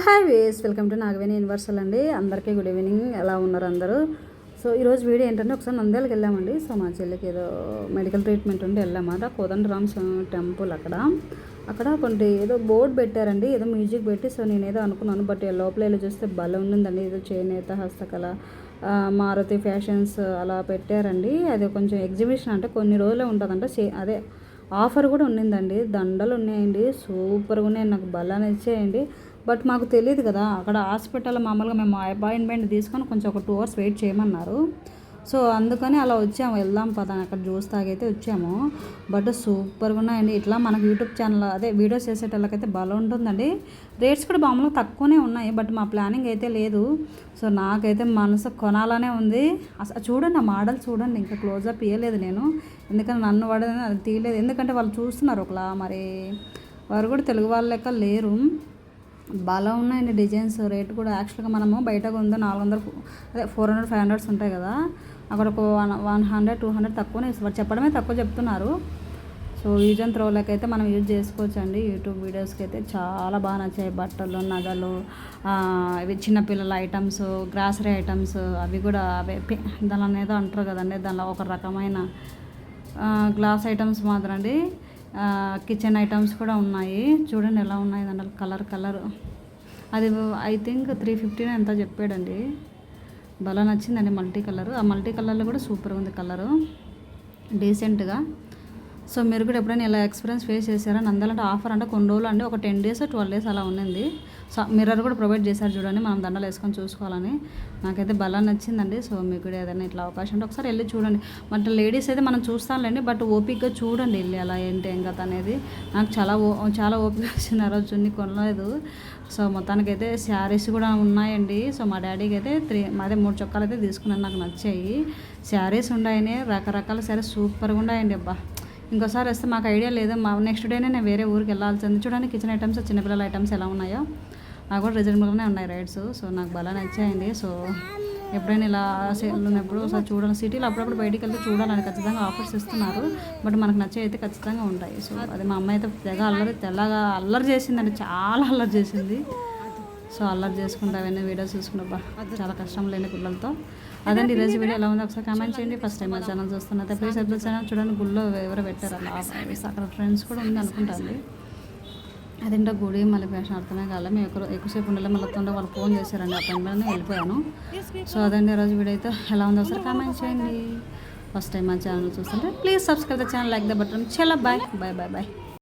Hi ways welcome to Nagaveni universal అండి. అందరికీ good evening. ఎలా ఉన్నారు అందరూ? సో ఈరోజు వీడియో ఏంటంటే ఒకసారి నంద్యాలకు వెళ్ళామండి. సో మా చెల్లికి ఏదో మెడికల్ ట్రీట్మెంట్ ఉంటే వెళ్ళామాట. కోదండరామ్ టెంపుల్ అక్కడ కొన్ని ఏదో బోర్డు పెట్టారండి, ఏదో మ్యూజిక్ పెట్టి. సో నేనేదో అనుకున్నాను, బట్ లోపల వెళ్ళి చూస్తే భలే ఉందండి. ఏదో చేనేత హస్తకళ, మారుతి ఫ్యాషన్స్ అలా పెట్టారండి. అది కొంచెం ఎగ్జిబిషన్ అంటే కొన్ని రోజులే ఉంటుందంట. అదే ఆఫర్ కూడా ఉన్నిందండి. దండలు ఉన్నాయండి, సూపర్గా ఉన్నాయి. నాకు భలే నచ్చాయండి. బట్ మాకు తెలియదు కదా, అక్కడ హాస్పిటల్ మామూలుగా మేము అపాయింట్మెంట్ తీసుకొని కొంచెం ఒక 2 hours వెయిట్ చేయమన్నారు. సో అందుకని అలా వచ్చాము, వెళ్దాం పదా అక్కడ జ్యూస్ తాగైతే వచ్చాము. బట్ సూపర్గా ఉన్నాయండి. ఇట్లా మనకు యూట్యూబ్ ఛానల్ అదే వీడియోస్ చేసేటోళ్ళకైతే భలే ఉంటుందండి. రేట్స్ కూడా మామూలుగా తక్కువనే ఉన్నాయి, బట్ మా ప్లానింగ్ అయితే లేదు. సో నాకైతే మనసు కొనాలనే ఉంది. అసలు చూడండి, ఆ మోడల్ చూడండి. ఇంకా క్లోజప్ ఇవ్వలేదు నేను, ఎందుకంటే నన్ను వాడని అది తీయలేదు. ఎందుకంటే వాళ్ళు చూస్తున్నారు ఒకలా, మరి వారు కూడా తెలుగు వాళ్ళ లెక్క లేరు. బాగా ఉన్నాయండి డిజైన్స్. రేట్ కూడా యాక్చువల్గా మనము బయట కొందా 400 అదే 400 500 ఉంటాయి కదా, అక్కడ ఒక 100 200 తక్కువనే ఇస్తారు. చెప్పడమే తక్కువ చెప్తున్నారు. సో యూజ్ అండ్ త్రోలకి అయితే మనం యూజ్ చేసుకోవచ్చు అండి. యూట్యూబ్ వీడియోస్కి అయితే చాలా బాగా నచ్చాయి. బట్టలు, నగలు, ఇవి చిన్నపిల్లల ఐటమ్స్, గ్రాసరీ ఐటమ్స్, అవి కూడా అవే దాని అనేది అంటారు కదండి, దానిలో ఒక రకమైన గ్లాస్ ఐటమ్స్ మాత్రం అండి. కిచెన్ ఐటమ్స్ కూడా ఉన్నాయి. చూడండి ఎలా ఉన్నాయి దాంట్లో కలర్. అది ఐ థింక్ 350 ఎంత చెప్పాడండి. భలే నచ్చిందండి మల్టీ కలర్. ఆ మల్టీ కలర్లో కూడా సూపర్గా ఉంది కలరు, డీసెంట్గా. సో మీరు కూడా ఎప్పుడైనా ఇలా ఎక్స్పీరియన్స్ ఫేస్ చేశారా? నంద్యాలంటే ఆఫర్ అంటే కొన్ని రోజులు అండి, ఒక 10 days 12 days అలా ఉన్నింది. సో మిర్రర్ కూడా ప్రొవైడ్ చేశారు చూడండి, మనం దండలు వేసుకొని చూసుకోవాలని. నాకైతే భలే నచ్చిందండి. సో మీకు కూడా ఏదైనా ఇట్లా అవకాశం ఉంటే ఒకసారి వెళ్ళి చూడండి. బట్ లేడీస్ అయితే మనం చూస్తాంలేండి, బట్ ఓపిక్గా చూడండి వెళ్ళి అలా ఏంటి ఏం కథ అనేది. నాకు చాలా ఓపిక వచ్చింది. ఆ రోజు చున్నీ కొనలేదు. సో మొత్తానికైతే శారీస్ కూడా ఉన్నాయండి. సో మా డాడీకి అయితే 3 చొక్కాలు అయితే తీసుకున్నాను, నాకు నచ్చాయి. శారీస్ ఉన్నాయని, రకరకాల శారీస్ సూపర్గా ఉన్నాయండి. అబ్బా ఇంకోసారి వస్తే మాకు ఐడియా లేదు, మా నెక్స్ట్ డేనే నేను వేరే ఊరికి వెళ్ళాల్సింది. చూడండి కిచెన్ ఐటమ్స్, చిన్నపిల్లల ఐటమ్స్ ఎలా ఉన్నాయో, నాకు కూడా రీజనబుల్గానే ఉన్నాయి రేట్స్. సో నాకు బాగా నచ్చాయండి. సో ఎప్పుడైనా ఇలా సేల్ ఉన్నప్పుడు ఒకసారి చూడాలి. సిటీలో అప్పుడప్పుడు బయటికి వెళ్తే చూడాలని ఖచ్చితంగా ఆఫర్స్ ఇస్తున్నారు, బట్ మనకు నచ్చే అయితే ఖచ్చితంగా ఉంటాయి. సో అది మా అమ్మాయి అయితే అల్లరి చేసిందండి, చాలా అల్లరి చేసింది. సో అల్లరి చేసుకుంటా అవన్నీ వీడియోస్ చూసుకుంటా చాలా కష్టం లేని పిల్లలతో. అదండి ఈరోజు వీడియో ఎలా ఉందో ఒకసారి కామెంట్ చేయండి. ఫస్ట్ టైం మా ఛానల్ చూస్తున్నట్టు ప్లీజ్ సబ్స్క్రైబ్ ఛానల్. చూడండి గుళ్ళో ఎవరో పెట్టారు అలా, అక్కడ ఫ్రెండ్స్ కూడా ఉంది అనుకుంటాండి. అదేంటో గుడి మళ్ళీ ఫ్యాషన్ అర్థమే కాలే. మేము ఎక్కువసేపు ఉండలే, మళ్ళీ తొందరగా వాళ్ళు ఫోన్ చేశారండి, ఆ టైంలోనే వెళ్ళిపోయాను. సో అదండి ఈరోజు వీడియో అయితే ఎలా ఉందో ఒకసారి కామెంట్ చేయండి. ఫస్ట్ టైం మా ఛానల్ చూస్తుంటే please subscribe the channel, like the button. చాలా బాయ్.